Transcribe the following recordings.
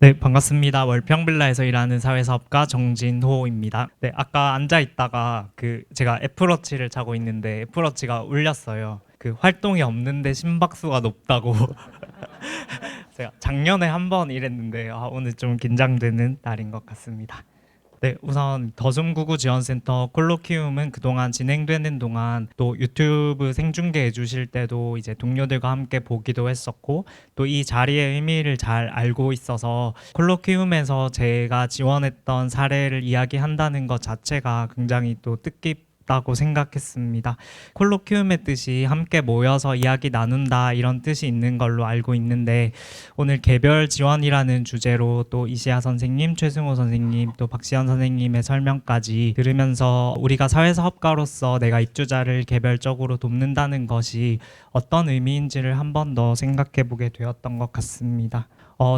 네, 반갑습니다. 월평빌라에서 일하는 사회사업가 정진호입니다. 네, 아까 앉아 있다가 제가 애플워치를 차고 있는데 애플워치가 울렸어요. 활동이 없는데 심박수가 높다고. 제가 작년에 한 번 일했는데 오늘 좀 긴장되는 날인 것 같습니다. 네, 우선 더좀구구 지원센터 콜로키움은 그동안 진행되는 동안 또 유튜브 생중계해 주실 때도 이제 동료들과 함께 보기도 했었고, 또 이 자리의 의미를 잘 알고 있어서 콜로키움에서 제가 지원했던 사례를 이야기한다는 것 자체가 굉장히 또 뜻깊다고 생각했습니다. 콜로키움의 뜻이 함께 모여서 이야기 나눈다 이런 뜻이 있는 걸로 알고 있는데, 오늘 개별 지원이라는 주제로 또 이시아 선생님, 최승호 선생님, 또 박시현 선생님의 설명까지 들으면서 우리가 사회사업가로서 내가 입주자를 개별적으로 돕는다는 것이 어떤 의미인지를 한 번 더 생각해 보게 되었던 것 같습니다.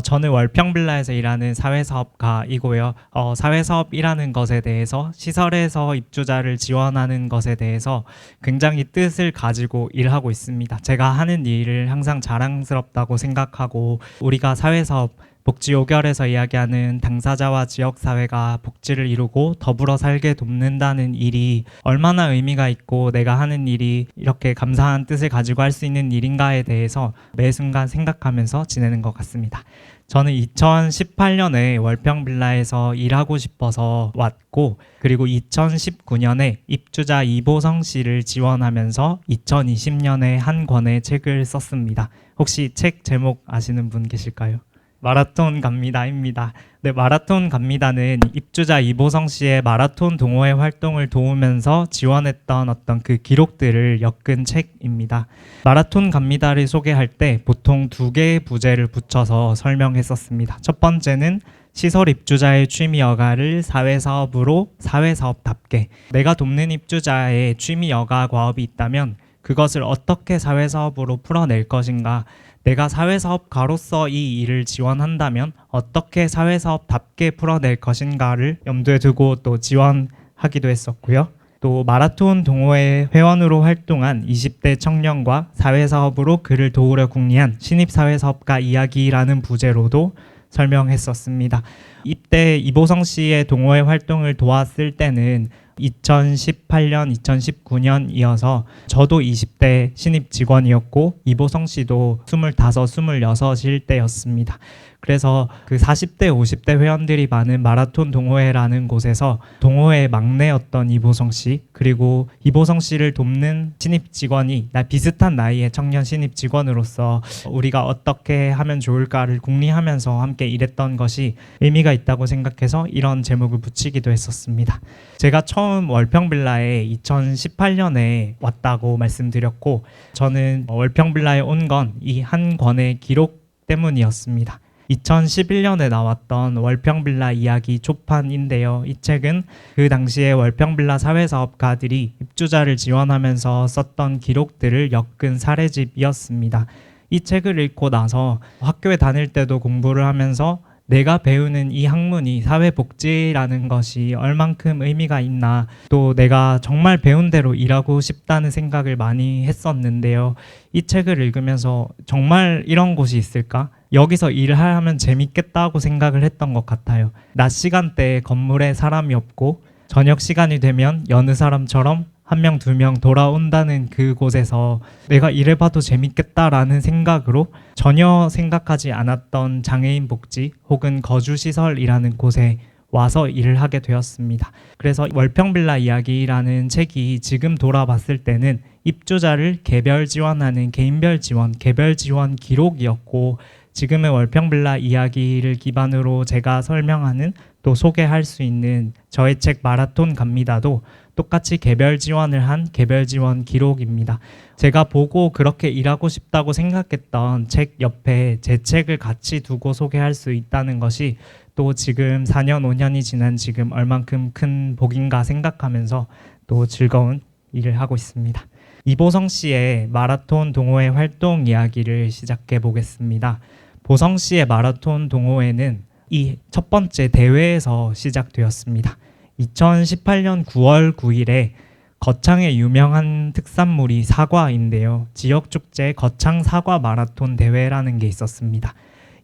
저는 월평빌라에서 일하는 사회사업가이고요. 사회사업이라는 것에 대해서, 시설에서 입주자를 지원하는 것에 대해서 굉장히 뜻을 가지고 일하고 있습니다. 제가 하는 일을 항상 자랑스럽다고 생각하고, 우리가 사회사업, 복지 5결에서 이야기하는 당사자와 지역사회가 복지를 이루고 더불어 살게 돕는다는 일이 얼마나 의미가 있고 내가 하는 일이 이렇게 감사한 뜻을 가지고 할 수 있는 일인가에 대해서 매 순간 생각하면서 지내는 것 같습니다. 저는 2018년에 월평빌라에서 일하고 싶어서 왔고, 그리고 2019년에 입주자 이보성 씨를 지원하면서 2020년에 한 권의 책을 썼습니다. 혹시 책 제목 아시는 분 계실까요? 마라톤 갑니다입니다. 네, 마라톤 갑니다는 입주자 이보성 씨의 마라톤 동호회 활동을 도우면서 지원했던 어떤 그 기록들을 엮은 책입니다. 마라톤 갑니다를 소개할 때 보통 두 개의 부제를 붙여서 설명했었습니다. 첫 번째는 시설 입주자의 취미 여가를 사회사업으로 사회사업답게, 내가 돕는 입주자의 취미 여가 과업이 있다면 그것을 어떻게 사회사업으로 풀어낼 것인가, 내가 사회사업가로서 이 일을 지원한다면 어떻게 사회사업답게 풀어낼 것인가를 염두에 두고 또 지원하기도 했었고요. 또 마라톤 동호회 회원으로 활동한 20대 청년과 사회사업으로 그를 도우려 궁리한 신입사회사업가 이야기라는 부제로도 설명했었습니다. 이때 이보성 씨의 동호회 활동을 도왔을 때는 2018년, 2019년이어서 저도 20대 신입 직원이었고 이보성 씨도 25, 26일 때였습니다. 그래서 그 40대, 50대 회원들이 많은 마라톤 동호회라는 곳에서 동호회 막내였던 이보성 씨, 그리고 이보성 씨를 돕는 신입 직원이 비슷한 나이의 청년 신입 직원으로서 우리가 어떻게 하면 좋을까를 궁리하면서 함께 일했던 것이 의미가 있다고 생각해서 이런 제목을 붙이기도 했었습니다. 제가 처음 월평빌라에 2018년에 왔다고 말씀드렸고, 저는 월평빌라에 온 건 이 한 권의 기록 때문이었습니다. 2011년에 나왔던 월평빌라 이야기 초판인데요. 이 책은 그 당시에 월평빌라 사회사업가들이 입주자를 지원하면서 썼던 기록들을 엮은 사례집이었습니다. 이 책을 읽고 나서 학교에 다닐 때도 공부를 하면서 내가 배우는 이 학문이 사회복지라는 것이 얼만큼 의미가 있나, 또 내가 정말 배운 대로 일하고 싶다는 생각을 많이 했었는데요. 이 책을 읽으면서 정말 이런 곳이 있을까? 여기서 일을 하면 재밌겠다고 생각을 했던 것 같아요. 낮 시간대에 건물에 사람이 없고 저녁 시간이 되면 여느 사람처럼 한 명, 두 명 돌아온다는 그곳에서 내가 일해봐도 재밌겠다라는 생각으로 전혀 생각하지 않았던 장애인 복지 혹은 거주시설이라는 곳에 와서 일을 하게 되었습니다. 그래서 월평빌라 이야기라는 책이 지금 돌아봤을 때는 입주자를 개별 지원하는 개인별 지원, 개별 지원 기록이었고, 지금의 월평빌라 이야기를 기반으로 제가 설명하는 또 소개할 수 있는 저의 책 마라톤 갑니다도 똑같이 개별 지원을 한 개별 지원 기록입니다. 제가 보고 그렇게 일하고 싶다고 생각했던 책 옆에 제 책을 같이 두고 소개할 수 있다는 것이 또 지금 4년, 5년이 지난 지금 얼만큼 큰 복인가 생각하면서 또 즐거운 일을 하고 있습니다. 이보성 씨의 마라톤 동호회 활동 이야기를 시작해 보겠습니다. 보성 씨의 마라톤 동호회는 이 첫 번째 대회에서 시작되었습니다. 2018년 9월 9일에 거창의 유명한 특산물이 사과인데요. 지역축제 거창 사과 마라톤 대회라는 게 있었습니다.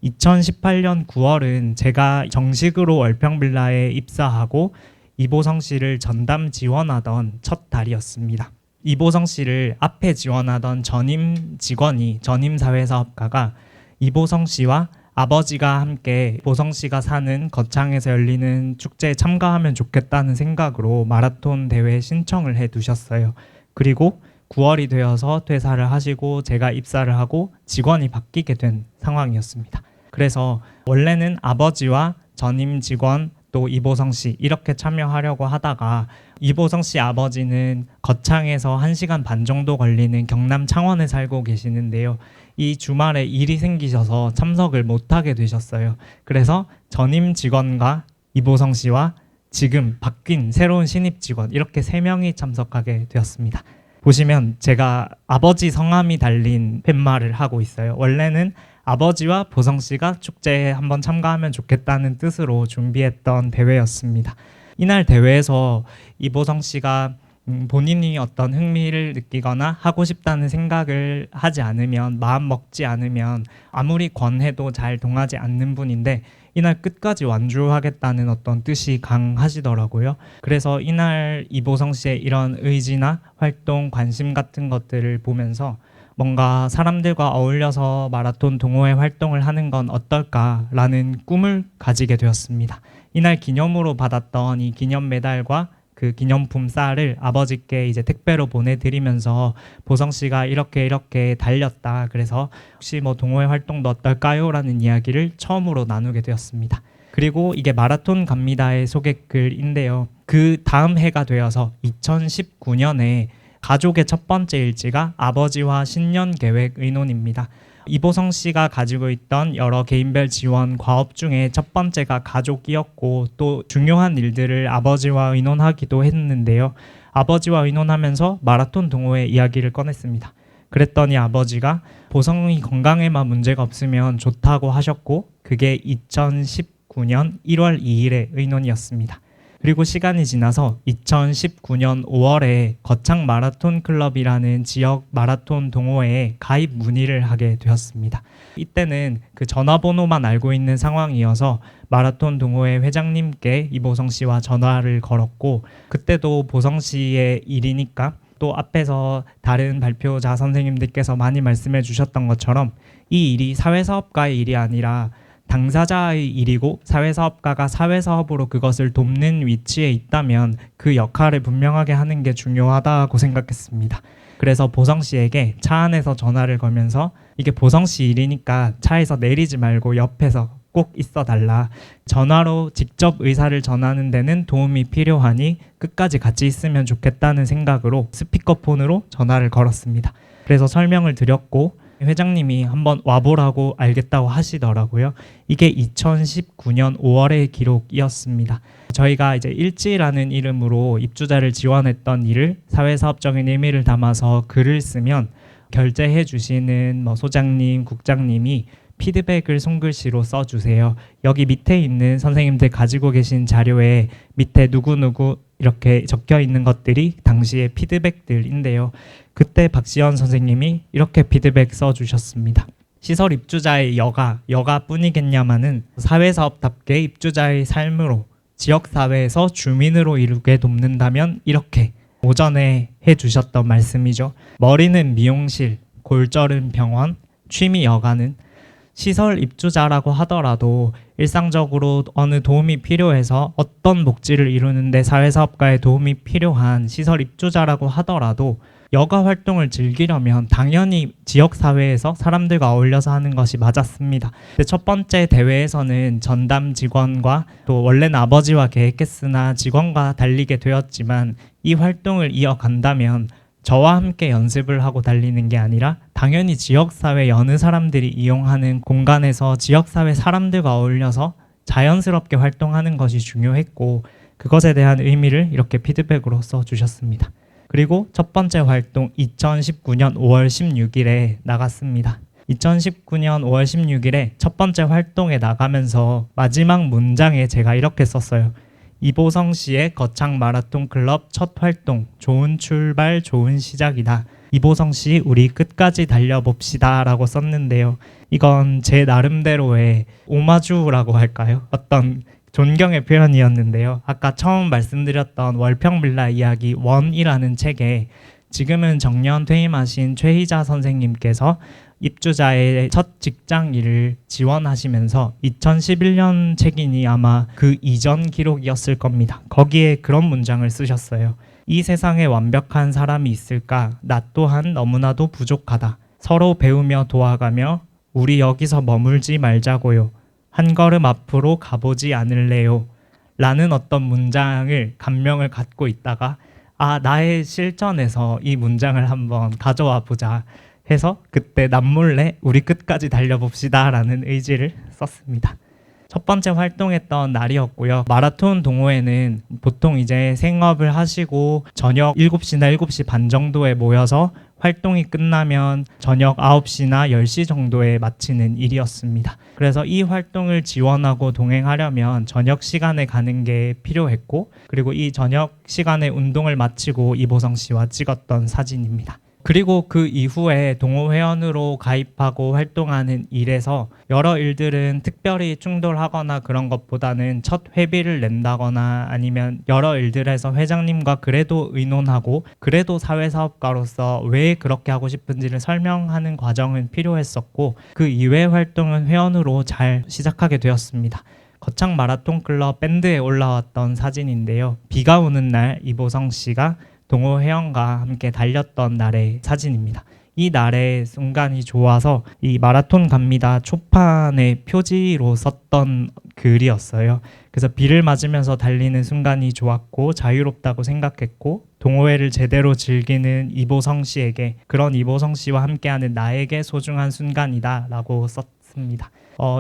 2018년 9월은 제가 정식으로 월평빌라에 입사하고 이보성 씨를 전담 지원하던 첫 달이었습니다. 이보성 씨를 앞에 지원하던 전임 직원이 전임 사회사업가가 이보성 씨와 아버지가 함께 보성 씨가 사는 거창에서 열리는 축제에 참가하면 좋겠다는 생각으로 마라톤 대회에 신청을 해두셨어요. 그리고 9월이 되어서 퇴사를 하시고 제가 입사를 하고 직원이 바뀌게 된 상황이었습니다. 그래서 원래는 아버지와 전임 직원 또 이보성 씨 이렇게 참여하려고 하다가 이보성 씨 아버지는 거창에서 1시간 반 정도 걸리는 경남 창원에 살고 계시는데요. 이 주말에 일이 생기셔서 참석을 못하게 되셨어요. 그래서 전임 직원과 이보성 씨와 지금 바뀐 새로운 신입 직원 이렇게 3명이 참석하게 되었습니다. 보시면 제가 아버지 성함이 달린 팻말을 하고 있어요. 원래는 아버지와 보성 씨가 축제에 한번 참가하면 좋겠다는 뜻으로 준비했던 대회였습니다. 이날 대회에서 이보성 씨가 본인이 어떤 흥미를 느끼거나 하고 싶다는 생각을 하지 않으면 마음 먹지 않으면 아무리 권해도 잘 동하지 않는 분인데 이날 끝까지 완주하겠다는 어떤 뜻이 강하시더라고요. 그래서 이날 이보성 씨의 이런 의지나 활동, 관심 같은 것들을 보면서 뭔가 사람들과 어울려서 마라톤 동호회 활동을 하는 건 어떨까라는 꿈을 가지게 되었습니다. 이날 기념으로 받았던 이 기념 메달과 그 기념품 쌀을 아버지께 이제 택배로 보내드리면서 보성 씨가 이렇게 달렸다. 그래서 혹시 뭐 동호회 활동도 어떨까요? 라는 이야기를 처음으로 나누게 되었습니다. 그리고 이게 마라톤 갑니다의 소개글인데요. 그 다음 해가 되어서 2019년에 가족의 첫 번째 일지가 아버지와 신년 계획 의논입니다. 이보성 씨가 가지고 있던 여러 개인별 지원 과업 중에 첫 번째가 가족이었고 또 중요한 일들을 아버지와 의논하기도 했는데요. 아버지와 의논하면서 마라톤 동호회 이야기를 꺼냈습니다. 그랬더니 아버지가 보성이 건강에만 문제가 없으면 좋다고 하셨고 그게 2019년 1월 2일의 의논이었습니다. 그리고 시간이 지나서 2019년 5월에 거창 마라톤 클럽이라는 지역 마라톤 동호회에 가입 문의를 하게 되었습니다. 이때는 그 전화번호만 알고 있는 상황이어서 마라톤 동호회 회장님께 이보성 씨와 전화를 걸었고 그때도 보성 씨의 일이니까 또 앞에서 다른 발표자 선생님들께서 많이 말씀해 주셨던 것처럼 이 일이 사회사업가의 일이 아니라 당사자의 일이고 사회사업가가 사회사업으로 그것을 돕는 위치에 있다면 그 역할을 분명하게 하는 게 중요하다고 생각했습니다. 그래서 보성 씨에게 차 안에서 전화를 걸면서 이게 보성 씨 일이니까 차에서 내리지 말고 옆에서 꼭 있어 달라. 전화로 직접 의사를 전하는 데는 도움이 필요하니 끝까지 같이 있으면 좋겠다는 생각으로 스피커폰으로 전화를 걸었습니다. 그래서 설명을 드렸고 회장님이 한번 와보라고 알겠다고 하시더라고요. 이게 2019년 5월의 기록이었습니다. 저희가 이제 일지라는 이름으로 입주자를 지원했던 일을 사회사업적인 의미를 담아서 글을 쓰면 결제해 주시는 소장님, 국장님이 피드백을 손글씨로 써주세요. 여기 밑에 있는 선생님들 가지고 계신 자료에 밑에 누구누구 이렇게 적혀 있는 것들이 당시의 피드백들인데요. 그때 박지원 선생님이 이렇게 피드백 써주셨습니다. 시설 입주자의 여가뿐이겠냐마는 사회사업답게 입주자의 삶으로 지역사회에서 주민으로 이루게 돕는다면 이렇게 오전에 해주셨던 말씀이죠. 머리는 미용실, 골절은 병원, 취미 여가는 시설 입주자라고 하더라도 일상적으로 어느 도움이 필요해서 어떤 목적을 이루는데 사회사업가의 도움이 필요한 시설 입주자라고 하더라도 여가 활동을 즐기려면 당연히 지역사회에서 사람들과 어울려서 하는 것이 맞았습니다. 근데 첫 번째 대회에서는 전담 직원과 또 원래는 아버지와 계획했으나 직원과 달리게 되었지만 이 활동을 이어간다면 저와 함께 연습을 하고 달리는 게 아니라 당연히 지역사회 여느 사람들이 이용하는 공간에서 지역사회 사람들과 어울려서 자연스럽게 활동하는 것이 중요했고 그것에 대한 의미를 이렇게 피드백으로 써주셨습니다. 그리고 첫 번째 활동 2019년 5월 16일에 나갔습니다. 2019년 5월 16일에 첫 번째 활동에 나가면서 마지막 문장에 제가 이렇게 썼어요. 이보성 씨의 거창 마라톤 클럽 첫 활동, 좋은 출발, 좋은 시작이다. 이보성 씨 우리 끝까지 달려봅시다 라고 썼는데요. 이건 제 나름대로의 오마주라고 할까요? 어떤 존경의 표현이었는데요. 아까 처음 말씀드렸던 월평빌라 이야기 1이라는 책에 지금은 정년 퇴임하신 최희자 선생님께서 입주자의 첫 직장 일을 지원하시면서 2011년 책이니 아마 그 이전 기록이었을 겁니다. 거기에 그런 문장을 쓰셨어요. 이 세상에 완벽한 사람이 있을까? 나 또한 너무나도 부족하다. 서로 배우며 도와가며 우리 여기서 머물지 말자고요. 한 걸음 앞으로 가보지 않을래요. 라는 어떤 문장을 감명을 갖고 있다가 나의 실전에서 이 문장을 한번 가져와 보자 해서 그때 남몰래 우리 끝까지 달려봅시다 라는 의지를 썼습니다. 첫 번째 활동했던 날이었고요. 마라톤 동호회는 보통 이제 생업을 하시고 저녁 7시나 7시 반 정도에 모여서 활동이 끝나면 저녁 9시나 10시 정도에 마치는 일이었습니다. 그래서 이 활동을 지원하고 동행하려면 저녁 시간에 가는 게 필요했고, 그리고 이 저녁 시간에 운동을 마치고 이보성 씨와 찍었던 사진입니다. 그리고 그 이후에 동호회원으로 가입하고 활동하는 일에서 여러 일들은 특별히 충돌하거나 그런 것보다는 첫 회비를 낸다거나 아니면 여러 일들에서 회장님과 그래도 의논하고 그래도 사회사업가로서 왜 그렇게 하고 싶은지를 설명하는 과정은 필요했었고, 그 이외의 활동은 회원으로 잘 시작하게 되었습니다. 거창 마라톤 클럽 밴드에 올라왔던 사진인데요. 비가 오는 날 이보성 씨가 동호 회원과 함께 달렸던 날의 사진입니다. 이 날의 순간이 좋아서 이 마라톤 갑니다 초판의 표지로 썼던 글이었어요. 그래서 비를 맞으면서 달리는 순간이 좋았고 자유롭다고 생각했고, 동호회를 제대로 즐기는 이보성 씨에게, 그런 이보성 씨와 함께하는 나에게 소중한 순간이다 라고 썼습니다.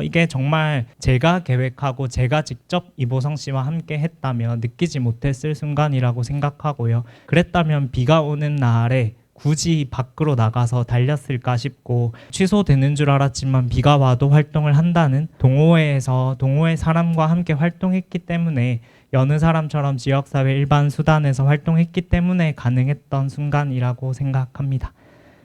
이게 정말 제가 계획하고 제가 직접 이보성 씨와 함께 했다면 느끼지 못했을 순간이라고 생각하고요. 그랬다면 비가 오는 날에 굳이 밖으로 나가서 달렸을까 싶고, 취소되는 줄 알았지만 비가 와도 활동을 한다는 동호회에서 동호회 사람과 함께 활동했기 때문에, 여느 사람처럼 지역사회 일반 수단에서 활동했기 때문에 가능했던 순간이라고 생각합니다.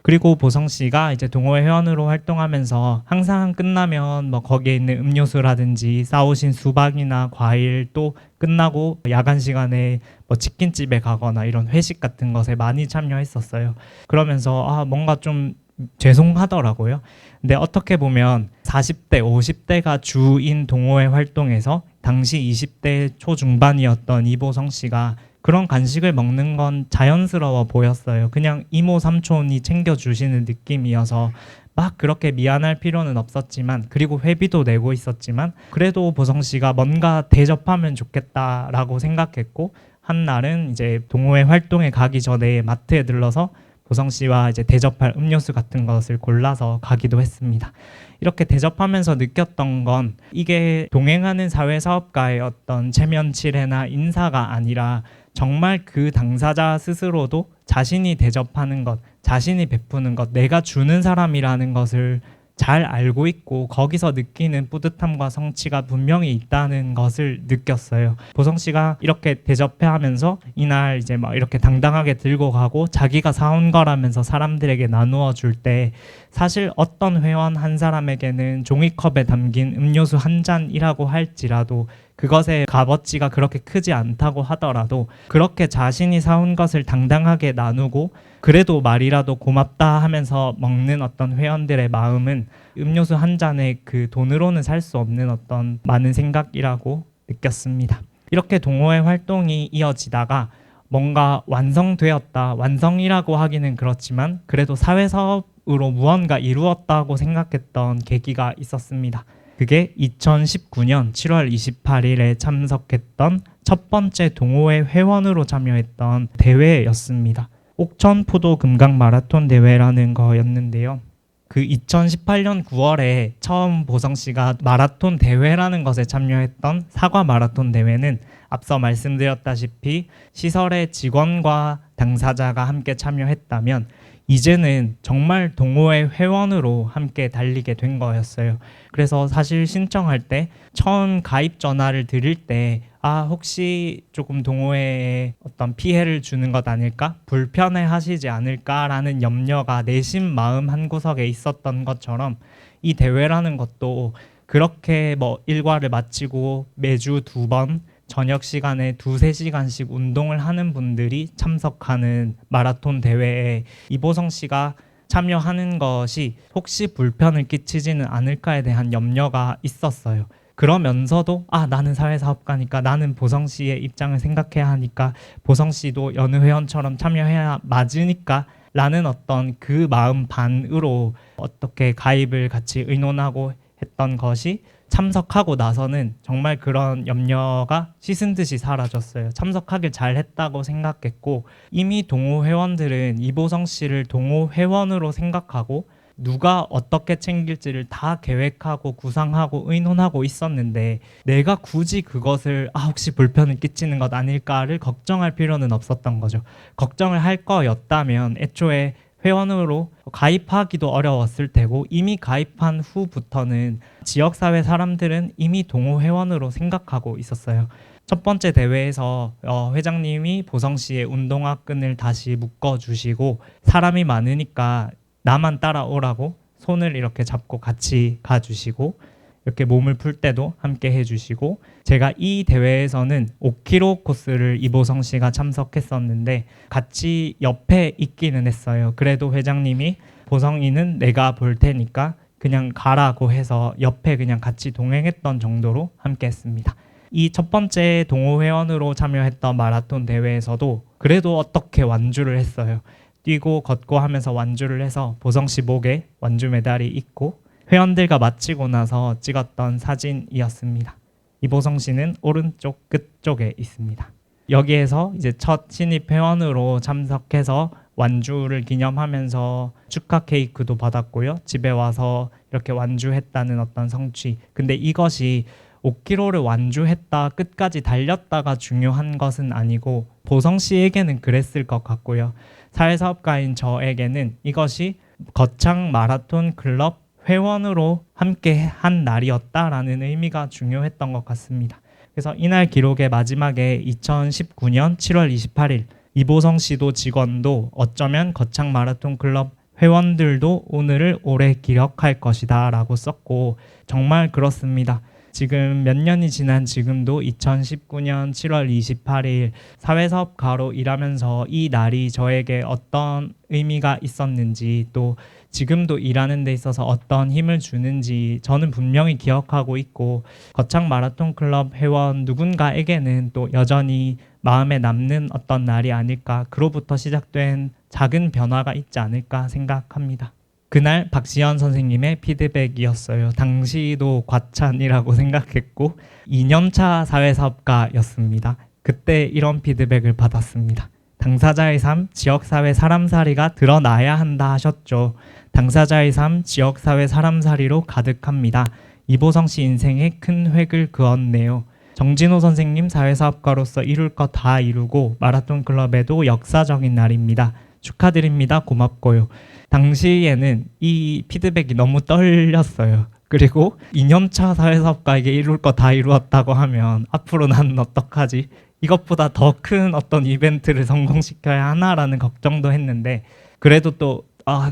그리고 보성 씨가 이제 동호회 회원으로 활동하면서 항상 끝나면 뭐 거기에 있는 음료수라든지 싸오신 수박이나 과일, 또 끝나고 야간 시간에 뭐 치킨집에 가거나 이런 회식 같은 것에 많이 참여했었어요. 그러면서 뭔가 좀 죄송하더라고요. 근데 어떻게 보면 40대, 50대가 주인 동호회 활동에서 당시 20대 초중반이었던 이보성 씨가 그런 간식을 먹는 건 자연스러워 보였어요. 그냥 이모 삼촌이 챙겨주시는 느낌이어서 막 그렇게 미안할 필요는 없었지만, 그리고 회비도 내고 있었지만 그래도 보성 씨가 뭔가 대접하면 좋겠다라고 생각했고, 한 날은 이제 동호회 활동에 가기 전에 마트에 들러서 보성 씨와 이제 대접할 음료수 같은 것을 골라서 가기도 했습니다. 이렇게 대접하면서 느꼈던 건, 이게 동행하는 사회사업가의 어떤 체면치레나 인사가 아니라 정말 그 당사자 스스로도 자신이 대접하는 것, 자신이 베푸는 것, 내가 주는 사람이라는 것을 잘 알고 있고 거기서 느끼는 뿌듯함과 성취가 분명히 있다는 것을 느꼈어요. 보성 씨가 이렇게 대접해 하면서 이날 이제 막 이렇게 당당하게 들고 가고 자기가 사온 거라면서 사람들에게 나누어 줄 때, 사실 어떤 회원 한 사람에게는 종이컵에 담긴 음료수 한 잔이라고 할지라도 그것의 값어치가 그렇게 크지 않다고 하더라도, 그렇게 자신이 사온 것을 당당하게 나누고 그래도 말이라도 고맙다 하면서 먹는 어떤 회원들의 마음은 음료수 한 잔에 그 돈으로는 살 수 없는 어떤 많은 생각이라고 느꼈습니다. 이렇게 동호회 활동이 이어지다가 뭔가 완성되었다, 완성이라고 하기는 그렇지만 그래도 사회사업으로 무언가 이루었다고 생각했던 계기가 있었습니다. 그게 2019년 7월 28일에 참석했던 첫 번째 동호회 회원으로 참여했던 대회였습니다. 옥천 포도 금강 마라톤 대회라는 거였는데요. 그 2018년 9월에 처음 보성 씨가 마라톤 대회라는 것에 참여했던 사과 마라톤 대회는 앞서 말씀드렸다시피 시설의 직원과 당사자가 함께 참여했다면, 이제는 정말 동호회 회원으로 함께 달리게 된 거였어요. 그래서 사실 신청할 때 처음 가입 전화를 드릴 때 혹시 조금 동호회에 어떤 피해를 주는 것 아닐까? 불편해 하시지 않을까라는 염려가 내심 마음 한구석에 있었던 것처럼 이 대회라는 것도 그렇게 뭐 일과를 마치고 매주 2번 저녁 시간에 2~3시간씩 운동을 하는 분들이 참석하는 마라톤 대회에 이보성 씨가 참여하는 것이 혹시 불편을 끼치지는 않을까에 대한 염려가 있었어요. 그러면서도 나는 사회사업가니까 나는 보성 씨의 입장을 생각해야 하니까 보성 씨도 여느 회원처럼 참여해야 맞으니까 라는 어떤 그 마음 반으로 어떻게 가입을 같이 의논하고 했던 것이 참석하고 나서는 정말 그런 염려가 씻은 듯이 사라졌어요. 참석하길 잘했다고 생각했고 이미 동호 회원들은 이보성 씨를 동호 회원으로 생각하고 누가 어떻게 챙길지를 다 계획하고 구상하고 의논하고 있었는데 내가 굳이 그것을 혹시 불편을 끼치는 것 아닐까를 걱정할 필요는 없었던 거죠. 걱정을 할 거였다면 애초에 회원으로 가입하기도 어려웠을 테고 이미 가입한 후부터는 지역사회 사람들은 이미 동호 회원으로 생각하고 있었어요. 첫 번째 대회에서 회장님이 보성 씨의 운동화 끈을 다시 묶어주시고 사람이 많으니까 나만 따라오라고 손을 이렇게 잡고 같이 가주시고 이렇게 몸을 풀 때도 함께 해주시고 제가 이 대회에서는 5km 코스를 이보성 씨가 참석했었는데 같이 옆에 있기는 했어요. 그래도 회장님이 보성이는 내가 볼 테니까 그냥 가라고 해서 옆에 그냥 같이 동행했던 정도로 함께 했습니다. 이 첫 번째 동호 회원으로 참여했던 마라톤 대회에서도 그래도 어떻게 완주를 했어요. 뛰고 걷고 하면서 완주를 해서 보성 씨 목에 완주 메달이 있고 회원들과 마치고 나서 찍었던 사진이었습니다. 이보성 씨는 오른쪽 끝쪽에 있습니다. 여기에서 이제 첫 신입 회원으로 참석해서 완주를 기념하면서 축하 케이크도 받았고요. 집에 와서 이렇게 완주했다는 어떤 성취. 근데 이것이 5km를 완주했다, 끝까지 달렸다가 중요한 것은 아니고 보성 씨에게는 그랬을 것 같고요. 사회사업가인 저에게는 이것이 거창 마라톤 클럽 회원으로 함께 한 날이었다라는 의미가 중요했던 것 같습니다. 그래서 이날 기록의 마지막에 2019년 7월 28일 이보성 씨도 직원도 어쩌면 거창 마라톤 클럽 회원들도 오늘을 오래 기억할 것이다 라고 썼고 정말 그렇습니다. 지금 몇 년이 지난 지금도 2019년 7월 28일 사회사업가로 일하면서 이 날이 저에게 어떤 의미가 있었는지 또 지금도 일하는 데 있어서 어떤 힘을 주는지 저는 분명히 기억하고 있고 거창 마라톤 클럽 회원 누군가에게는 또 여전히 마음에 남는 어떤 날이 아닐까, 그로부터 시작된 작은 변화가 있지 않을까 생각합니다. 그날 박시연 선생님의 피드백이었어요. 당시도 과찬이라고 생각했고 2년차 사회사업가였습니다. 그때 이런 피드백을 받았습니다. 당사자의 삶, 지역사회 사람살이가 드러나야 한다 하셨죠. 당사자의 삶, 지역사회 사람살이로 가득합니다. 이보성 씨 인생에 큰 획을 그었네요. 정진호 선생님 사회사업가로서 이룰 것 다 이루고 마라톤 클럽에도 역사적인 날입니다. 축하드립니다. 고맙고요. 당시에는 이 피드백이 너무 떨렸어요. 그리고 2년차 사회사업가에게 이룰 거 다 이루었다고 하면 앞으로 나는 어떡하지? 이것보다 더 큰 어떤 이벤트를 성공시켜야 하나라는 걱정도 했는데 그래도 또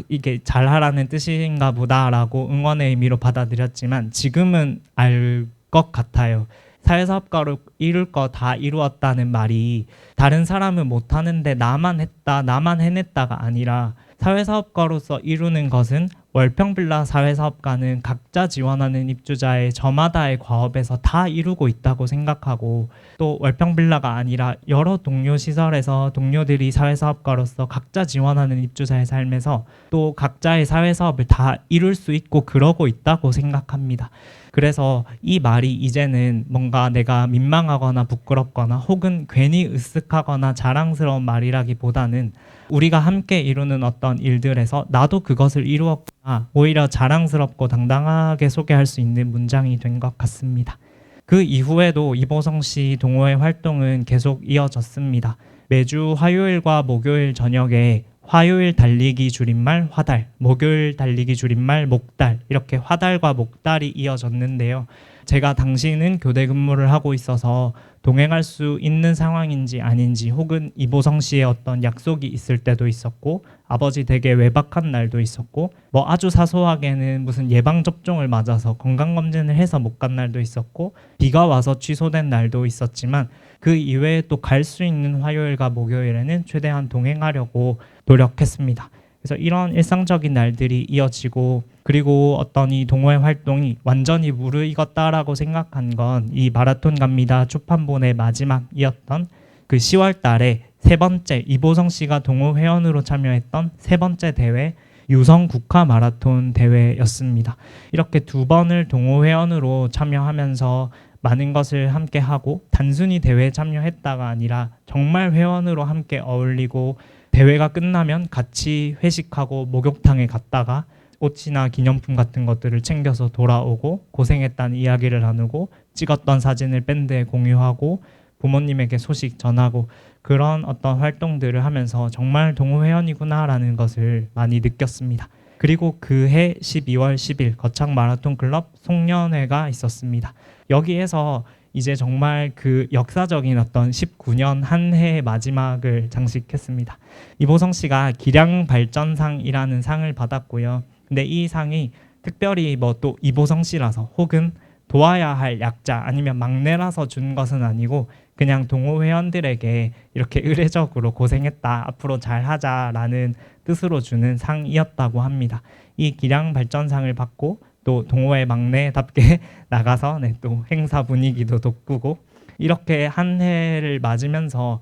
이게 잘하라는 뜻인가 보다라고 응원의 의미로 받아들였지만 지금은 알 것 같아요. 사회사업가로 이룰 거 다 이루었다는 말이 다른 사람은 못하는데 나만 했다, 나만 해냈다가 아니라 사회사업가로서 이루는 것은 월평빌라 사회사업가는 각자 지원하는 입주자의 저마다의 과업에서 다 이루고 있다고 생각하고 또 월평빌라가 아니라 여러 동료 시설에서 동료들이 사회사업가로서 각자 지원하는 입주자의 삶에서 또 각자의 사회사업을 다 이룰 수 있고 그러고 있다고 생각합니다. 그래서 이 말이 이제는 뭔가 내가 민망하거나 부끄럽거나 혹은 괜히 으쓱하거나 자랑스러운 말이라기보다는 우리가 함께 이루는 어떤 일들에서 나도 그것을 이루었구나, 오히려 자랑스럽고 당당하게 소개할 수 있는 문장이 된 것 같습니다. 그 이후에도 이보성 씨 동호회 활동은 계속 이어졌습니다. 매주 화요일과 목요일 저녁에 화요일 달리기 줄임말 화달, 목요일 달리기 줄임말 목달, 이렇게 화달과 목달이 이어졌는데요. 제가 당시는 교대 근무를 하고 있어서 동행할 수 있는 상황인지 아닌지, 혹은 이보성 씨의 어떤 약속이 있을 때도 있었고, 아버지 댁에 외박한 날도 있었고, 뭐 아주 사소하게는 무슨 예방접종을 맞아서 건강검진을 해서 못 간 날도 있었고, 비가 와서 취소된 날도 있었지만, 그 이외에 또 갈 수 있는 화요일과 목요일에는 최대한 동행하려고 노력했습니다. 그래서 이런 일상적인 날들이 이어지고, 그리고 어떤 이 동호회 활동이 완전히 무르익었다라고 생각한 건 이 마라톤 갑니다 초판본의 마지막이었던 그 10월 달에 세 번째, 이보성 씨가 동호 회원으로 참여했던 세 번째 대회, 유성 국화 마라톤 대회였습니다. 이렇게 두 번을 동호 회원으로 참여하면서 많은 것을 함께 하고, 단순히 대회에 참여했다가 아니라 정말 회원으로 함께 어울리고, 대회가 끝나면 같이 회식하고 목욕탕에 갔다가 꽃이나 기념품 같은 것들을 챙겨서 돌아오고, 고생했다는 이야기를 나누고, 찍었던 사진을 밴드에 공유하고, 부모님에게 소식 전하고, 그런 어떤 활동들을 하면서 정말 동호회원이구나라는 것을 많이 느꼈습니다. 그리고 그해 12월 10일 거창 마라톤 클럽 송년회가 있었습니다. 여기에서 이제 정말 그 역사적인 어떤 19년 한 해의 마지막을 장식했습니다. 이보성 씨가 기량 발전상이라는 상을 받았고요. 근데 이 상이 특별히 뭐 또 이보성 씨라서, 혹은 도와야 할 약자 아니면 막내라서 준 것은 아니고, 그냥 동호 회원들에게 이렇게 의례적으로 고생했다, 앞으로 잘하자라는 뜻으로 주는 상이었다고 합니다. 이 기량 발전상을 받고 또 동호회 막내답게 나가서 또 행사 분위기도 돋구고, 이렇게 한 해를 맞으면서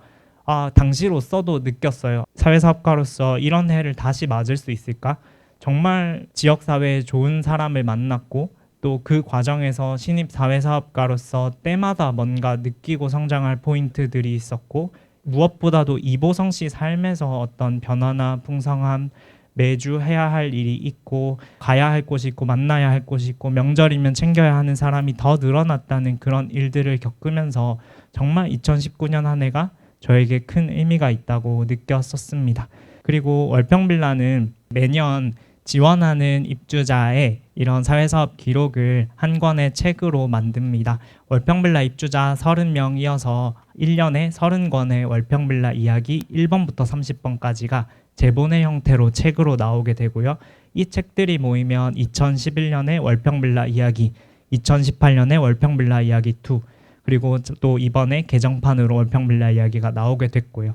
당시로서도 느꼈어요. 사회사업가로서 이런 해를 다시 맞을 수 있을까? 정말 지역사회에 좋은 사람을 만났고, 또 그 과정에서 신입 사회사업가로서 때마다 뭔가 느끼고 성장할 포인트들이 있었고, 무엇보다도 이보성 씨 삶에서 어떤 변화나 풍성함, 매주 해야 할 일이 있고, 가야 할 곳이 있고, 만나야 할 곳이 있고, 명절이면 챙겨야 하는 사람이 더 늘어났다는 그런 일들을 겪으면서 정말 2019년 한 해가 저에게 큰 의미가 있다고 느꼈었습니다. 그리고 월평빌라는 매년 지원하는 입주자의 이런 사회사업 기록을 한 권의 책으로 만듭니다. 월평빌라 입주자 30명이어서 1년에 30권의 월평빌라 이야기 1번부터 30번까지가 제본의 형태로 책으로 나오게 되고요. 이 책들이 모이면 2011년에 월평빌라 이야기, 2018년에 월평빌라 이야기 2, 그리고 또 이번에 개정판으로 월평빌라 이야기가 나오게 됐고요.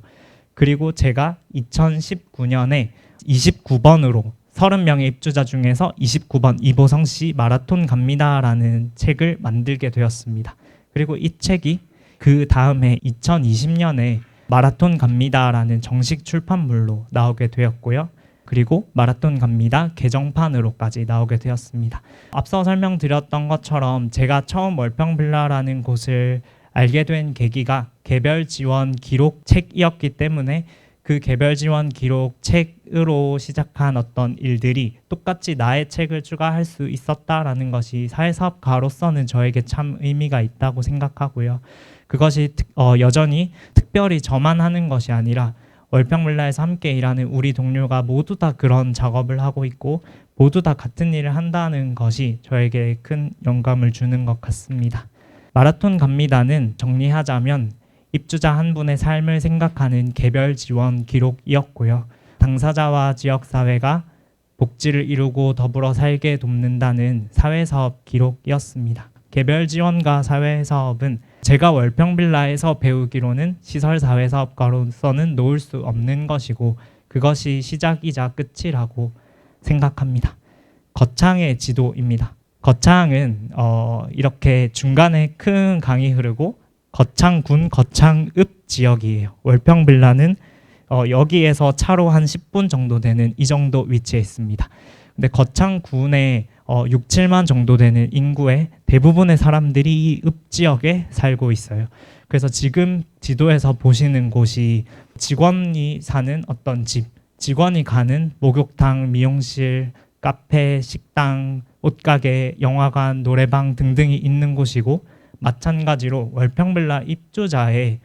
그리고 제가 2019년에 29번으로 30명의 입주자 중에서 29번 이보성 씨 마라톤 갑니다라는 책을 만들게 되었습니다. 그리고 이 책이 그 다음에 2020년에 마라톤 갑니다라는 정식 출판물로 나오게 되었고요. 그리고 마라톤 갑니다 개정판으로까지 나오게 되었습니다. 앞서 설명드렸던 것처럼 제가 처음 월평빌라라는 곳을 알게 된 계기가 개별 지원 기록 책이었기 때문에, 그 개별 지원 기록 책으로 시작한 어떤 일들이 똑같이 나의 책을 추가할 수 있었다라는 것이 사회사업가로서는 저에게 참 의미가 있다고 생각하고요. 그것이 여전히 특별히 저만 하는 것이 아니라 월평빌라에서 함께 일하는 우리 동료가 모두 다 그런 작업을 하고 있고, 모두 다 같은 일을 한다는 것이 저에게 큰 영감을 주는 것 같습니다. 마라톤 갑니다는 정리하자면 입주자 한 분의 삶을 생각하는 개별 지원 기록이었고요. 당사자와 지역사회가 복지를 이루고 더불어 살게 돕는다는 사회사업 기록이었습니다. 개별 지원과 사회사업은 제가 월평빌라에서 배우기로는 시설사회사업가로서는 놓을 수 없는 것이고, 그것이 시작이자 끝이라고 생각합니다. 거창의 지도입니다. 거창은 이렇게 중간에 큰 강이 흐르고 거창군 거창읍 지역이에요. 월평빌라는 여기에서 차로 한 10분 정도 되는 이 정도 위치에 있습니다. 근데 거창군에 6, 7만 정도 되는 인구의 대부분의 사람들이 이 읍 지역에 살고 있어요. 그래서 지금 지도에서 보시는 곳이 직원이 사는 어떤 집, 직원이 가는 목욕탕, 미용실, 카페, 식당, 옷가게, 영화관, 노래방 등등이 있는 곳이고, 마찬가지로 월평빌라 입주자의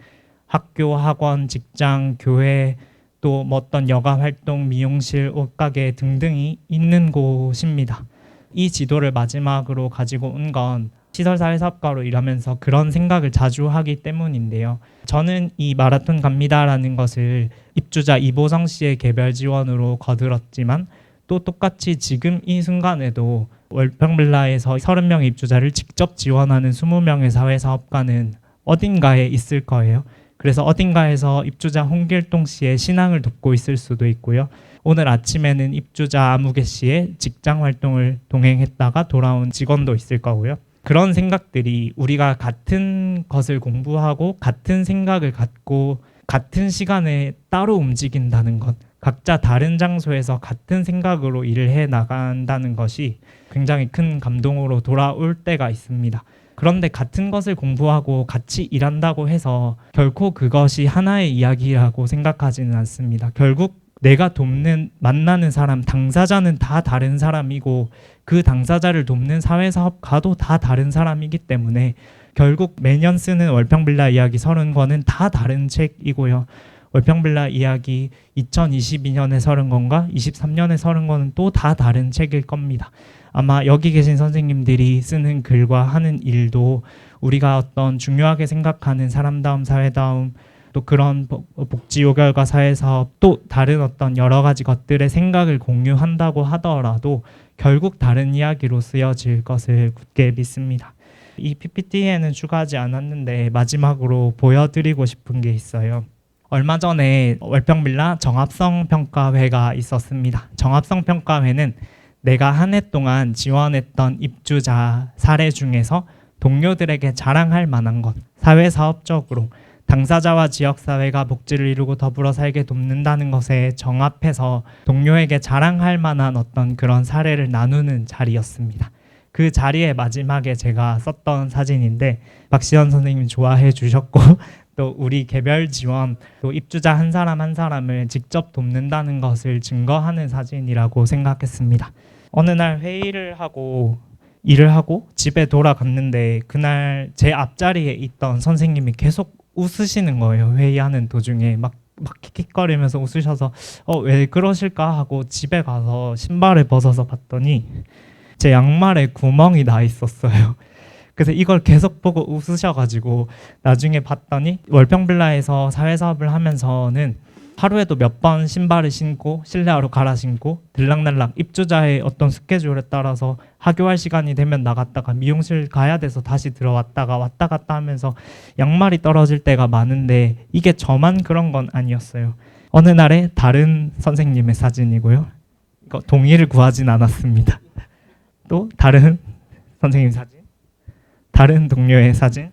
학교, 학원, 직장, 교회, 또 뭐 어떤 여가 활동, 미용실, 옷가게 등등이 있는 곳입니다. 이 지도를 마지막으로 가지고 온 건 시설사회사업가로 일하면서 그런 생각을 자주 하기 때문인데요. 저는 이 마라톤 갑니다라는 것을 입주자 이보성 씨의 개별 지원으로 거들었지만 또 똑같이 지금 이 순간에도 월평빌라에서 30명의 입주자를 직접 지원하는 20명의 사회사업가는 어딘가에 있을 거예요. 그래서 어딘가에서 입주자 홍길동 씨의 신앙을 돕고 있을 수도 있고요. 오늘 아침에는 입주자 아무개 씨의 직장 활동을 동행했다가 돌아온 직원도 있을 거고요. 그런 생각들이 우리가 같은 것을 공부하고 같은 생각을 갖고 같은 시간에 따로 움직인다는 것, 각자 다른 장소에서 같은 생각으로 일을 해 나간다는 것이 굉장히 큰 감동으로 돌아올 때가 있습니다. 그런데 같은 것을 공부하고 같이 일한다고 해서 결코 그것이 하나의 이야기라고 생각하지는 않습니다. 결국 내가 돕는 만나는 사람, 당사자는 다 다른 사람이고 그 당사자를 돕는 사회사업가도 다 다른 사람이기 때문에 결국 매년 쓰는 월평빌라 이야기 30권은 다 다른 책이고요. 월평빌라 이야기 2022년에 30권과 23년에 30권은 또 다 다른 책일 겁니다. 아마 여기 계신 선생님들이 쓰는 글과 하는 일도 우리가 어떤 중요하게 생각하는 사람다움, 사회다움, 또 그런 복지 요결과 사회사업, 또 다른 어떤 여러 가지 것들의 생각을 공유한다고 하더라도 결국 다른 이야기로 쓰여질 것을 굳게 믿습니다. 이 PPT에는 추가하지 않았는데 마지막으로 보여드리고 싶은 게 있어요. 얼마 전에 월평빌라 정합성 평가회가 있었습니다. 정합성 평가회는 내가 한 해 동안 지원했던 입주자 사례 중에서 동료들에게 자랑할 만한 것, 사회사업적으로 당사자와 지역사회가 복지를 이루고 더불어 살게 돕는다는 것에 정합해서 동료에게 자랑할 만한 어떤 그런 사례를 나누는 자리였습니다. 그 자리의 마지막에 제가 썼던 사진인데 박시현 선생님이 좋아해 주셨고 또 우리 개별 지원, 또 입주자 한 사람 한 사람을 직접 돕는다는 것을 증거하는 사진이라고 생각했습니다. 어느 날 회의를 하고 일을 하고 집에 돌아갔는데 그날 제 앞자리에 있던 선생님이 계속 웃으시는 거예요. 회의하는 도중에 막 킥킥거리면서 웃으셔서 왜 그러실까 하고 집에 가서 신발을 벗어서 봤더니 제 양말에 구멍이 나 있었어요. 그래서 이걸 계속 보고 웃으셔가지고 나중에 봤더니 월평빌라에서 사회사업을 하면서는 하루에도 몇 번 신발을 신고 실내화로 갈아 신고 들락날락 입주자의 어떤 스케줄에 따라서 하교할 시간이 되면 나갔다가 미용실 가야 돼서 다시 들어왔다가 왔다 갔다 하면서 양말이 떨어질 때가 많은데 이게 저만 그런 건 아니었어요. 어느 날에 다른 선생님의 사진이고요. 이거 동의를 구하진 않았습니다. 또 다른 선생님 사진, 다른 동료의 사진,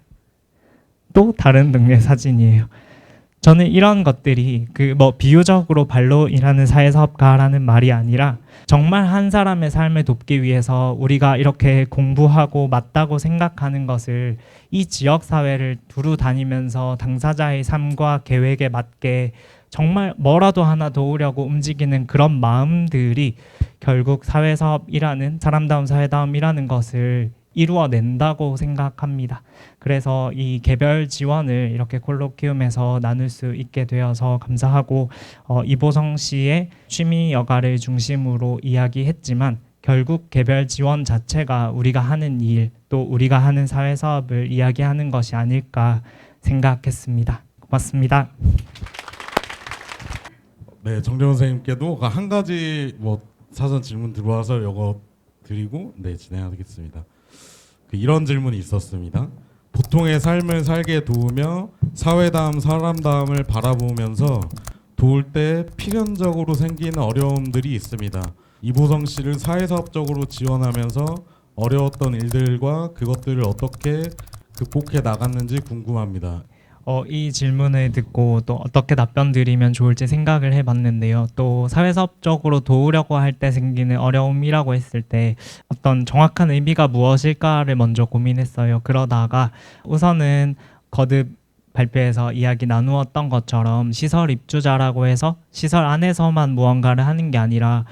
또 다른 동료의 사진이에요. 저는 이런 것들이 비유적으로 발로 일하는 사회사업가라는 말이 아니라 정말 한 사람의 삶을 돕기 위해서 우리가 이렇게 공부하고 맞다고 생각하는 것을 이 지역사회를 두루 다니면서 당사자의 삶과 계획에 맞게 정말 뭐라도 하나 도우려고 움직이는 그런 마음들이 결국 사회사업이라는 사람다움 사회다움이라는 것을 이루어낸다고 생각합니다. 그래서 이 개별 지원을 이렇게 콜로키움에서 나눌 수 있게 되어서 감사하고 이보성 씨의 취미 여가를 중심으로 이야기했지만 결국 개별 지원 자체가 우리가 하는 일, 또 우리가 하는 사회사업을 이야기하는 것이 아닐까 생각했습니다. 고맙습니다. 네, 정재훈 선생님께도 한 가지 사전 질문 들어와서 이거 드리고 진행하겠습니다. 이런 질문이 있었습니다. 보통의 삶을 살게 도우며 사회다움, 사람다움을 바라보면서 도울 때 필연적으로 생기는 어려움들이 있습니다. 이보성 씨를 사회사업적으로 지원하면서 어려웠던 일들과 그것들을 어떻게 극복해 나갔는지 궁금합니다. 이 질문을 듣고 또 어떻게 답변 드리면 좋을지 생각을 해봤는데요. 또 사회사업적으로 도우려고 할 때 생기는 어려움이라고 했을 때 어떤 정확한 의미가 무엇일까를 먼저 고민했어요. 그러다가 우선은 거듭 발표에서 이야기 나누었던 것처럼 시설 입주자라고 해서 시설 안에서만 무언가를 하는 게 아니라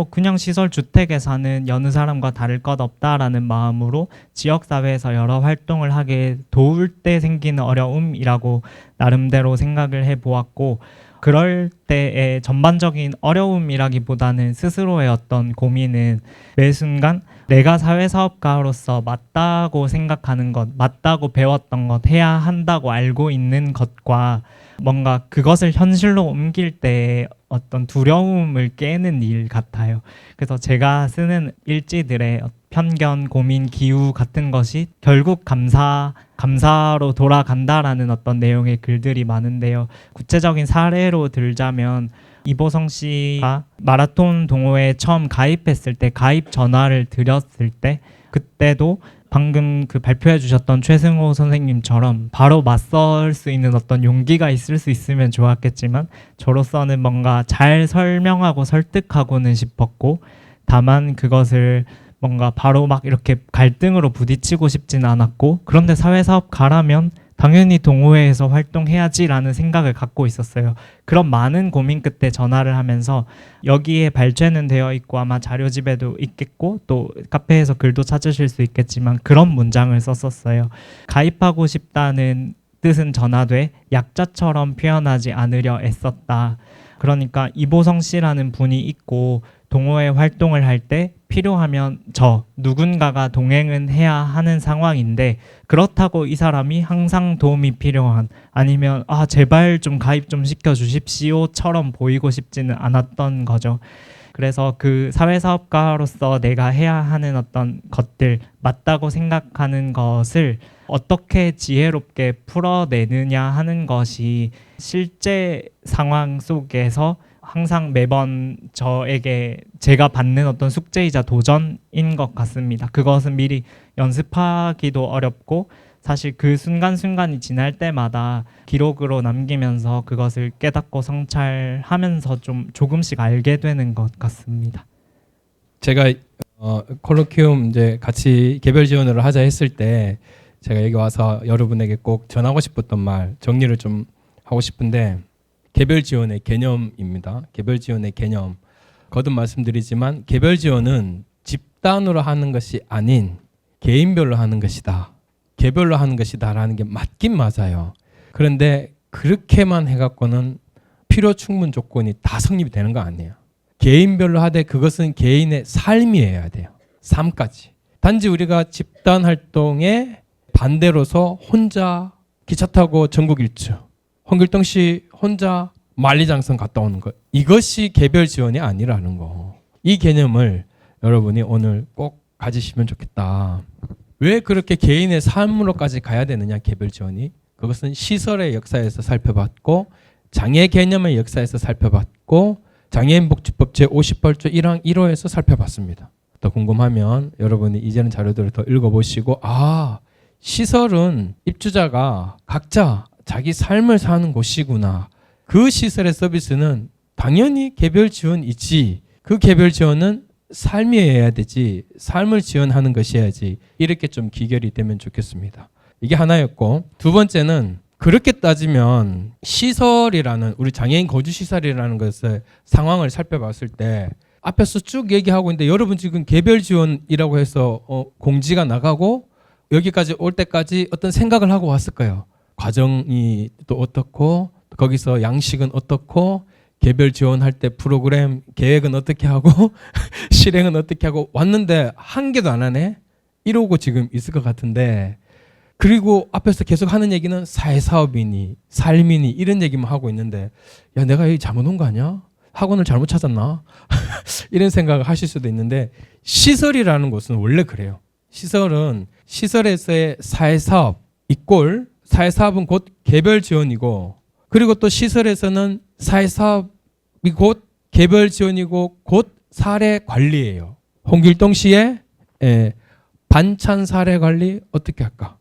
그냥 시설 주택에 사는 여느 사람과 다를 것 없다라는 마음으로 지역사회에서 여러 활동을 하게 도울 때 생기는 어려움이라고 나름대로 생각을 해보았고, 그럴 때의 전반적인 어려움이라기보다는 스스로의 어떤 고민은 매 순간 내가 사회사업가로서 맞다고 생각하는 것, 맞다고 배웠던 것, 해야 한다고 알고 있는 것과 뭔가 그것을 현실로 옮길 때 어떤 두려움을 깨는 일 같아요. 그래서 제가 쓰는 일지들의 편견, 고민, 기우 같은 것이 결국 감사로 돌아간다라는 어떤 내용의 글들이 많은데요. 구체적인 사례로 들자면 이보성 씨가 마라톤 동호회에 처음 가입했을 때 가입 전화를 드렸을 때 그때도 방금 그 발표해 주셨던 최승호 선생님처럼 바로 맞설 수 있는 어떤 용기가 있을 수 있으면 좋았겠지만 저로서는 뭔가 잘 설명하고 설득하고는 싶었고 다만 그것을 뭔가 바로 막 이렇게 갈등으로 부딪히고 싶진 않았고 그런데 사회사업가라면 당연히 동호회에서 활동해야지라는 생각을 갖고 있었어요. 그런 많은 고민 끝에 전화를 하면서 여기에 발췌는 되어 있고 아마 자료집에도 있겠고 또 카페에서 글도 찾으실 수 있겠지만 그런 문장을 썼었어요. 가입하고 싶다는 뜻은 전하되 약자처럼 표현하지 않으려 애썼다. 그러니까 이보성 씨라는 분이 있고 동호회 활동을 할 때 필요하면 누군가가 동행은 해야 하는 상황인데 그렇다고 이 사람이 항상 도움이 필요한 아니면 제발 좀 가입 좀 시켜 주십시오처럼 보이고 싶지는 않았던 거죠. 그래서 그 사회사업가로서 내가 해야 하는 어떤 것들 맞다고 생각하는 것을 어떻게 지혜롭게 풀어내느냐 하는 것이 실제 상황 속에서 항상 매번 저에게 제가 받는 어떤 숙제이자 도전인 것 같습니다. 그것은 미리 연습하기도 어렵고 사실 그 순간순간이 지날 때마다 기록으로 남기면서 그것을 깨닫고 성찰하면서 좀 조금씩 알게 되는 것 같습니다. 제가 콜로퀴움 이제 같이 개별 지원을 하자 했을 때 제가 여기 와서 여러분에게 꼭 전하고 싶었던 말 정리를 좀 하고 싶은데 개별 지원의 개념입니다. 개별 지원의 개념. 거듭 말씀드리지만 개별 지원은 집단으로 하는 것이 아닌 개인별로 하는 것이다. 개별로 하는 것이다라는 게 맞긴 맞아요. 그런데 그렇게만 해갖고는 필요 충분 조건이 다 성립이 되는 거 아니에요. 개인별로 하되 그것은 개인의 삶이어야 돼요. 삶까지. 단지 우리가 집단 활동에 반대로서 혼자 기차 타고 전국 일주 홍길동 씨 혼자 만리장성 갔다 오는 것 이것이 개별 지원이 아니라는 거. 이 개념을 여러분이 오늘 꼭 가지시면 좋겠다. 왜 그렇게 개인의 삶으로까지 가야 되느냐 개별 지원이. 그것은 시설의 역사에서 살펴봤고 장애 개념의 역사에서 살펴봤고 장애인복지법 제58조 1항 1호에서 살펴봤습니다. 더 궁금하면 여러분이 이제는 자료들을 더 읽어보시고 시설은 입주자가 각자 자기 삶을 사는 곳이구나. 그 시설의 서비스는 당연히 개별 지원이지. 그 개별 지원은 삶이어야 되지. 삶을 지원하는 것이어야지. 이렇게 좀 기결이 되면 좋겠습니다. 이게 하나였고 두 번째는 그렇게 따지면 시설이라는 우리 장애인 거주시설이라는 것을 상황을 살펴봤을 때 앞에서 쭉 얘기하고 있는데 여러분 지금 개별 지원이라고 해서 공지가 나가고 여기까지 올 때까지 어떤 생각을 하고 왔을 거예요. 과정이 또 어떻고 거기서 양식은 어떻고 개별 지원할 때 프로그램 계획은 어떻게 하고 실행은 어떻게 하고 왔는데 한 개도 안 하네. 이러고 지금 있을 것 같은데 그리고 앞에서 계속 하는 얘기는 사회사업이니 삶이니 이런 얘기만 하고 있는데 야 내가 여기 잘못 온 거 아니야? 학원을 잘못 찾았나? 이런 생각을 하실 수도 있는데 시설이라는 것은 원래 그래요. 시설은 시설에서의 사회사업 이꼴 사회사업은 곧 개별 지원이고 그리고 또 시설에서는 사회사업이 곧 개별 지원이고 곧 사례 관리예요. 홍길동 씨의 반찬 사례 관리 어떻게 할까?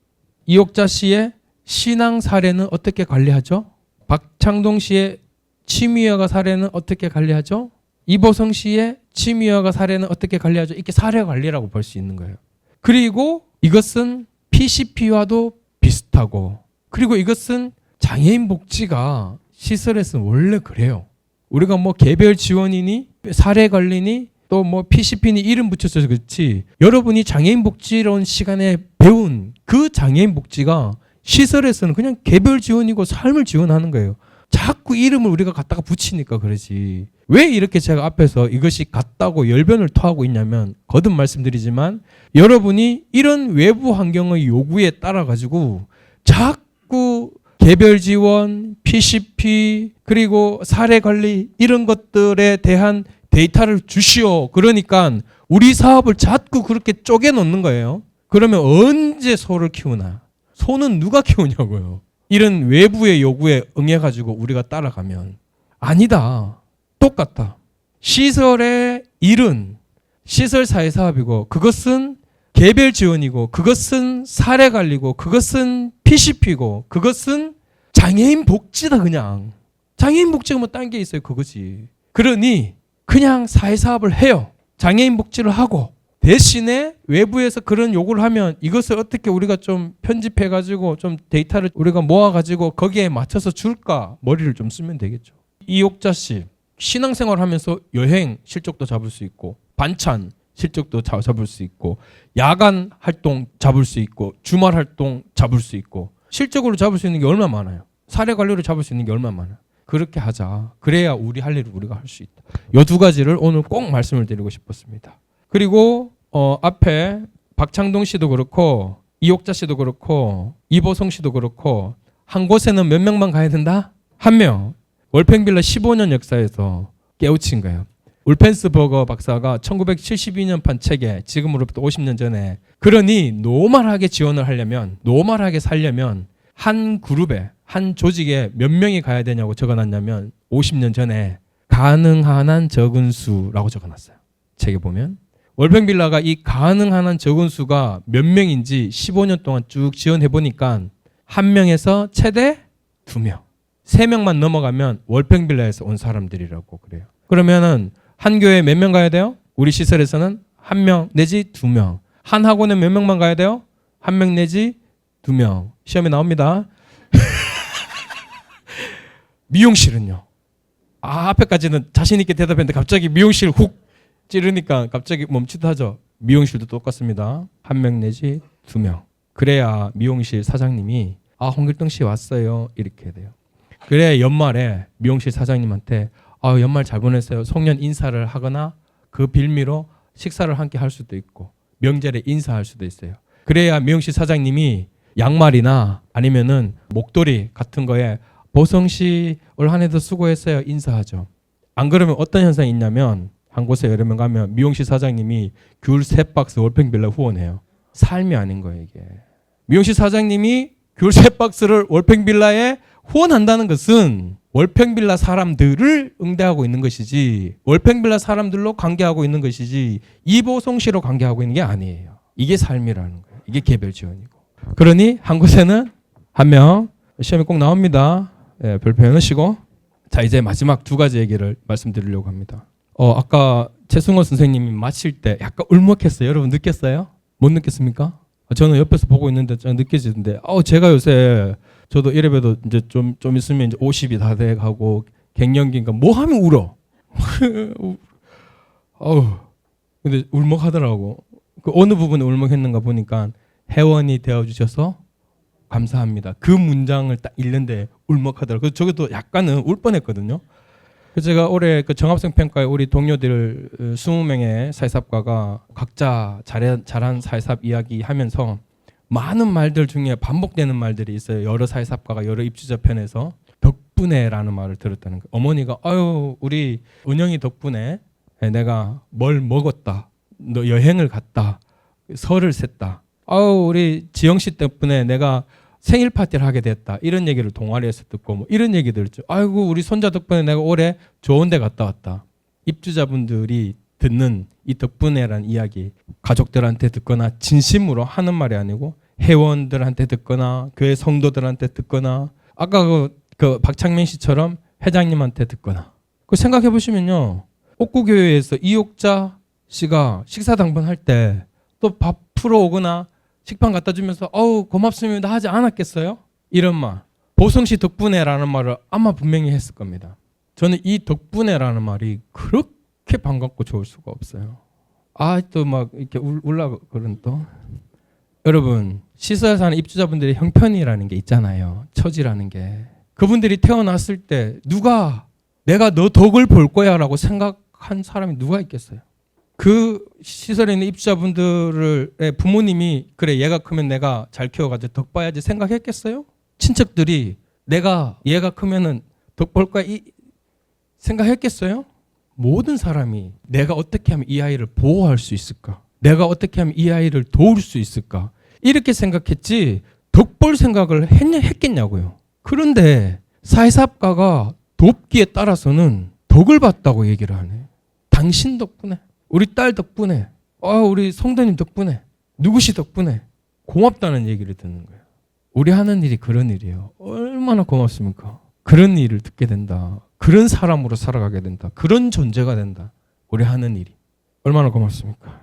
이옥자 씨의 신앙 사례는 어떻게 관리하죠? 박창동 씨의 취미여가 사례는 어떻게 관리하죠? 이보성 씨의 취미여가 사례는 어떻게 관리하죠? 이렇게 사례 관리라고 볼 수 있는 거예요. 그리고 이것은 PCP와도 비슷하고 그리고 이것은 장애인 복지가 시설에서는 원래 그래요. 우리가 뭐 개별 지원이니 사례 관리니 또 뭐 PCP니 이름 붙여서 그렇지 여러분이 장애인 복지론 시간에 배운 그 장애인 복지가 시설에서는 그냥 개별 지원이고 삶을 지원하는 거예요. 자꾸 이름을 우리가 갖다가 붙이니까 그러지. 왜 이렇게 제가 앞에서 이것이 같다고 열변을 토하고 있냐면 거듭 말씀드리지만 여러분이 이런 외부 환경의 요구에 따라 가지고 자꾸 개별 지원, PCP 그리고 사례 관리 이런 것들에 대한 데이터를 주시오. 그러니까 우리 사업을 자꾸 그렇게 쪼개 놓는 거예요. 그러면 언제 소를 키우나? 소는 누가 키우냐고요. 이런 외부의 요구에 응해가지고 우리가 따라가면 아니다. 똑같다. 시설의 일은 시설 사회 사업이고 그것은 개별 지원이고 그것은 사례 관리고 그것은 PCP고 그것은 장애인 복지다. 그냥 장애인 복지가 뭐 딴 게 있어요. 그거지. 그러니 그냥 사회 사업을 해요. 장애인 복지를 하고 대신에 외부에서 그런 요구를 하면 이것을 어떻게 우리가 좀 편집해 가지고 좀 데이터를 우리가 모아 가지고 거기에 맞춰서 줄까? 머리를 좀 쓰면 되겠죠. 이옥자 씨 신앙생활 하면서 여행 실적도 잡을 수 있고 반찬 실적도 잡을 수 있고 야간 활동 잡을 수 있고 주말 활동 잡을 수 있고 실적으로 잡을 수 있는 게 얼마나 많아요. 사례 관리로 잡을 수 있는 게 얼마나 많아요. 그렇게 하자. 그래야 우리 할 일을 우리가 할 수 있다. 이 두 가지를 오늘 꼭 말씀을 드리고 싶었습니다. 그리고 앞에 박창동 씨도 그렇고 이옥자 씨도 그렇고 이보성 씨도 그렇고 한 곳에는 몇 명만 가야 된다? 한 명. 월팽빌라 15년 역사에서 깨우친 거예요. 울펜스버거 박사가 1972년 판 책에 지금으로부터 50년 전에 그러니 노멀하게 지원을 하려면 노멀하게 살려면 한 그룹에 한 조직에 몇 명이 가야 되냐고 적어놨냐면 50년 전에 가능한 한 적은 수라고 적어놨어요. 책에 보면 월팽빌라가 이 가능한 한 적은 수가 몇 명인지 15년 동안 쭉 지원해보니까 한 명에서 최대 2명 3명만 넘어가면 월팽빌라에서 온 사람들이라고 그래요. 그러면은 한 교회에 몇 명 가야 돼요? 우리 시설에서는 1명 내지 2명. 한 학원에 몇 명만 가야 돼요? 1명 내지 2명. 시험에 나옵니다. 미용실은요? 앞에까지는 자신 있게 대답했는데 갑자기 미용실 훅 찌르니까 갑자기 멈칫하죠. 미용실도 똑같습니다. 1명 내지 2명. 그래야 미용실 사장님이 홍길동 씨 왔어요. 이렇게 돼요. 그래 연말에 미용실 사장님한테 연말 잘 보냈어요. 송년 인사를 하거나 그 빌미로 식사를 함께 할 수도 있고 명절에 인사할 수도 있어요. 그래야 미용실 사장님이 양말이나 아니면은 목도리 같은 거에 보성 씨 올 한 해도 수고했어요. 인사하죠. 안 그러면 어떤 현상이 있냐면 한 곳에 여러 명 가면 미용실 사장님이 귤 3박스 월팽빌라 후원해요. 삶이 아닌 거예요 이게. 미용실 사장님이 귤 3박스를 월팽빌라에 후원한다는 것은 월팽빌라 사람들을 응대하고 있는 것이지 월팽빌라 사람들로 관계하고 있는 것이지 이보성 씨로 관계하고 있는 게 아니에요. 이게 삶이라는 거예요. 이게 개별 지원이고. 그러니 한 곳에는 1명 시험에 꼭 나옵니다. 별표 해놓으시고 자 이제 마지막 2가지 얘기를 말씀드리려고 합니다. 아까 최승호 선생님이 마칠 때 약간 울먹했어요. 여러분 느꼈어요? 못 느꼈습니까? 저는 옆에서 보고 있는데 좀 느껴지는데 제가 요새 저도 이래봬도 이제 좀 있으면 이제 50이 다 돼가고 갱년기니까 뭐 하면 울어. 근데 울먹하더라고. 그 어느 부분에 울먹했는가 보니까 회원이 되어주셔서 감사합니다. 그 문장을 딱 읽는데 울먹하더라고. 그래서 저기도 약간은 울 뻔했거든요. 그래서 제가 올해 그 정합성 평가에 우리 동료들 20명의 사회사업가가 각자 잘한 사회사업 이야기 하면서 많은 말들 중에 반복되는 말들이 있어요. 여러 사회사업가가 여러 입주자 편에서 덕분에라는 말을 들었다는 거예요. 어머니가 우리 은영이 덕분에 내가 뭘 먹었다. 너 여행을 갔다. 설을 샜다. 우리 지영 씨 덕분에 내가 생일 파티를 하게 됐다. 이런 얘기를 동아리에서 듣고 뭐 이런 얘기 들었죠. 우리 손자 덕분에 내가 올해 좋은 데 갔다 왔다. 입주자분들이 듣는 이 덕분에라는 이야기 가족들한테 듣거나 진심으로 하는 말이 아니고 회원들한테 듣거나 교회 성도들한테 듣거나 아까 그 박창민 씨처럼 회장님한테 듣거나 그 생각해 보시면요. 옥구교회에서 이옥자 씨가 식사 당번할 때 또 밥 풀어 오거나 식판 갖다 주면서 고맙습니다 하지 않았겠어요? 이런 말. 보성 씨 덕분에라는 말을 아마 분명히 했을 겁니다. 저는 이 덕분에라는 말이 그렇게 반갑고 좋을 수가 없어요. 또 막 이렇게 울라 그런 또. 여러분 시설에 사는 입주자분들의 형편이라는 게 있잖아요. 처지라는 게. 그분들이 태어났을 때 누가 내가 너 덕을 볼 거야라고 생각한 사람이 누가 있겠어요? 그 시설에 있는 입주자분들의 부모님이 그래 얘가 크면 내가 잘 키워가지고 덕 봐야지 생각했겠어요? 친척들이 내가 얘가 크면은 덕 볼 거야 생각했겠어요? 모든 사람이 내가 어떻게 하면 이 아이를 보호할 수 있을까? 내가 어떻게 하면 이 아이를 도울 수 있을까? 이렇게 생각했지 덕 볼 생각을 했겠냐고요. 그런데 사회사업가가 돕기에 따라서는 덕을 봤다고 얘기를 하네. 당신 덕분에, 우리 딸 덕분에, 우리 성도님 덕분에, 누구시 덕분에 고맙다는 얘기를 듣는 거예요. 우리 하는 일이 그런 일이에요. 얼마나 고맙습니까? 그런 일을 듣게 된다. 그런 사람으로 살아가게 된다. 그런 존재가 된다. 우리 하는 일이. 얼마나 고맙습니까?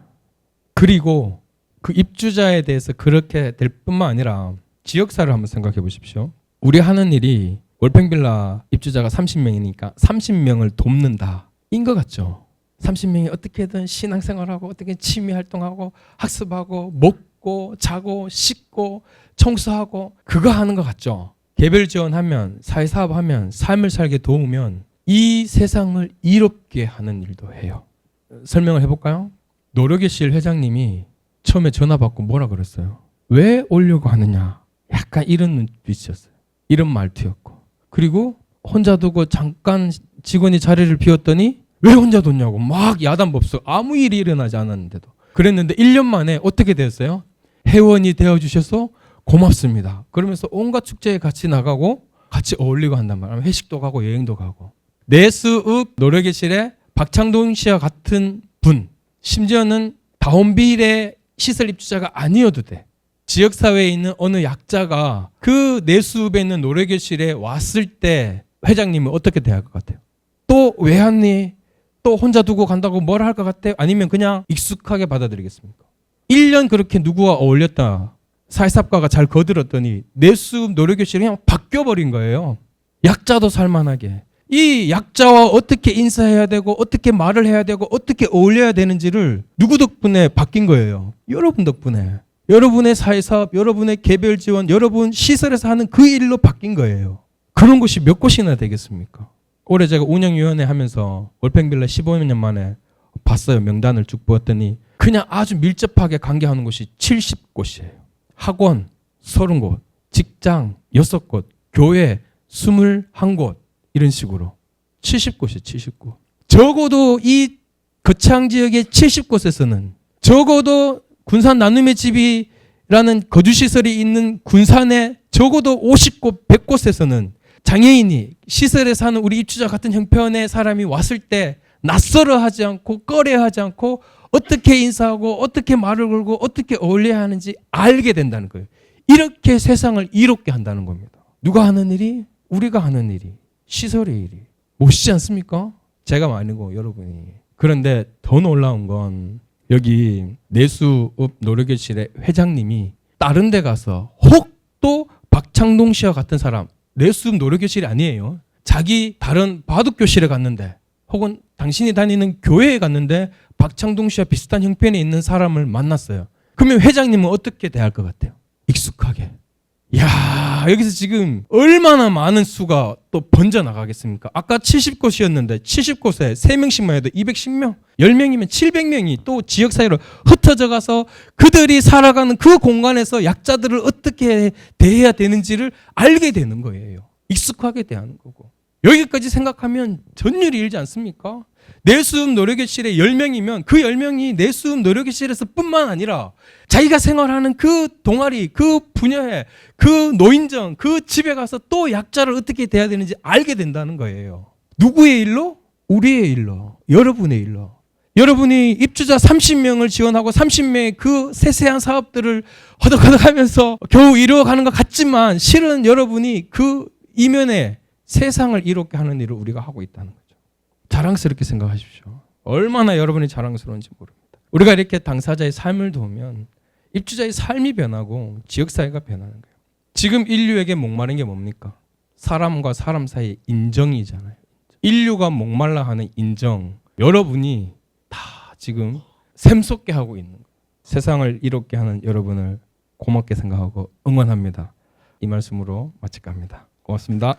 그리고 그 입주자에 대해서 그렇게 될 뿐만 아니라 지역사를 한번 생각해 보십시오. 우리 하는 일이 월평빌라 입주자가 30명이니까 30명을 돕는다. 인 것 같죠? 30명이 어떻게든 신앙생활하고 어떻게 취미활동하고 학습하고 먹고 자고 씻고 청소하고 그거 하는 것 같죠? 개별 지원하면 사회사업하면 삶을 살게 도우면 이 세상을 이롭게 하는 일도 해요. 설명을 해볼까요? 노력의 실 회장님이 처음에 전화 받고 뭐라 그랬어요? 왜 오려고 하느냐? 약간 이런 눈빛이었어요. 이런 말투였고. 그리고 혼자 두고 잠깐 직원이 자리를 비웠더니 왜 혼자 뒀냐고 막 야단법석 아무 일이 일어나지 않았는데도 그랬는데 1년 만에 어떻게 되었어요? 회원이 되어주셔서 고맙습니다. 그러면서 온갖 축제에 같이 나가고 같이 어울리고 한단 말이에요. 회식도 가고 여행도 가고. 내수읍 노력의 실에 박창동 씨와 같은 분, 심지어는 다운빌의 시설 입주자가 아니어도 돼. 지역사회에 있는 어느 약자가 그 내수읍에 있는 노력의 실에 왔을 때 회장님은 어떻게 대할 것 같아요? 또 왜 왔니? 또 혼자 두고 간다고 뭘 할 것 같아요? 아니면 그냥 익숙하게 받아들이겠습니까? 1년 그렇게 누구와 어울렸다. 사회사업가가 잘 거들었더니 내수읍 노력교실이 그냥 바뀌어버린 거예요. 약자도 살만하게. 이 약자와 어떻게 인사해야 되고 어떻게 말을 해야 되고 어떻게 어울려야 되는지를 누구 덕분에 바뀐 거예요? 여러분 덕분에. 여러분의 사회사업, 여러분의 개별 지원, 여러분 시설에서 하는 그 일로 바뀐 거예요. 그런 곳이 몇 곳이나 되겠습니까? 올해 제가 운영위원회 하면서 월평빌라 15년 만에 봤어요. 명단을 쭉 보았더니 그냥 아주 밀접하게 관계하는 곳이 70곳이에요. 학원 30곳, 직장 6곳, 교회 21곳 이런 식으로 70곳이에요. 70곳. 적어도 이 거창 지역의 70곳에서는 적어도 군산 나눔의 집이라는 거주시설이 있는 군산의 적어도 50곳, 100곳에서는 장애인이 시설에 사는 우리 입주자 같은 형편의 사람이 왔을 때 낯설어 하지 않고 꺼려 하지 않고 어떻게 인사하고 어떻게 말을 걸고 어떻게 어울려야 하는지 알게 된다는 거예요. 이렇게 세상을 이롭게 한다는 겁니다. 누가 하는 일이? 우리가 하는 일이. 시설의 일이. 멋있지 않습니까? 제가 아니고 여러분이. 그런데 더 놀라운 건 여기 내수읍 노력교실의 회장님이 다른 데 가서 혹 또 박창동 씨와 같은 사람 내수읍 노력교실이 아니에요. 자기 다른 바둑교실에 갔는데 혹은 당신이 다니는 교회에 갔는데 박창동 씨와 비슷한 형편에 있는 사람을 만났어요. 그러면 회장님은 어떻게 대할 것 같아요? 익숙하게. 야, 여기서 지금 얼마나 많은 수가 또 번져나가겠습니까? 아까 70곳이었는데 70곳에 3명씩만 해도 210명, 10명이면 700명이 또 지역사회로 흩어져 가서 그들이 살아가는 그 공간에서 약자들을 어떻게 대해야 되는지를 알게 되는 거예요. 익숙하게 대하는 거고. 여기까지 생각하면 전율이 일지 않습니까? 내수읍 노력교실에 10명이면 그 10명이 내수읍 노력교실에서 뿐만 아니라 자기가 생활하는 그 동아리, 그 분야에, 그 노인정, 그 집에 가서 또 약자를 어떻게 대해야 되는지 알게 된다는 거예요. 누구의 일로? 우리의 일로. 여러분의 일로. 여러분이 입주자 30명을 지원하고 30명의 그 세세한 사업들을 허덕허덕하면서 겨우 이루어가는 것 같지만 실은 여러분이 그 이면에 세상을 이롭게 하는 일을 우리가 하고 있다는 거죠. 자랑스럽게 생각하십시오. 얼마나 여러분이 자랑스러운지 모릅니다. 우리가 이렇게 당사자의 삶을 도우면 입주자의 삶이 변하고 지역사회가 변하는 거예요. 지금 인류에게 목마른 게 뭡니까? 사람과 사람 사이의 인정이잖아요. 인류가 목말라 하는 인정. 여러분이 다 지금 샘솟게 하고 있는 거예요. 세상을 이롭게 하는 여러분을 고맙게 생각하고 응원합니다. 이 말씀으로 마칠까 합니다. 고맙습니다.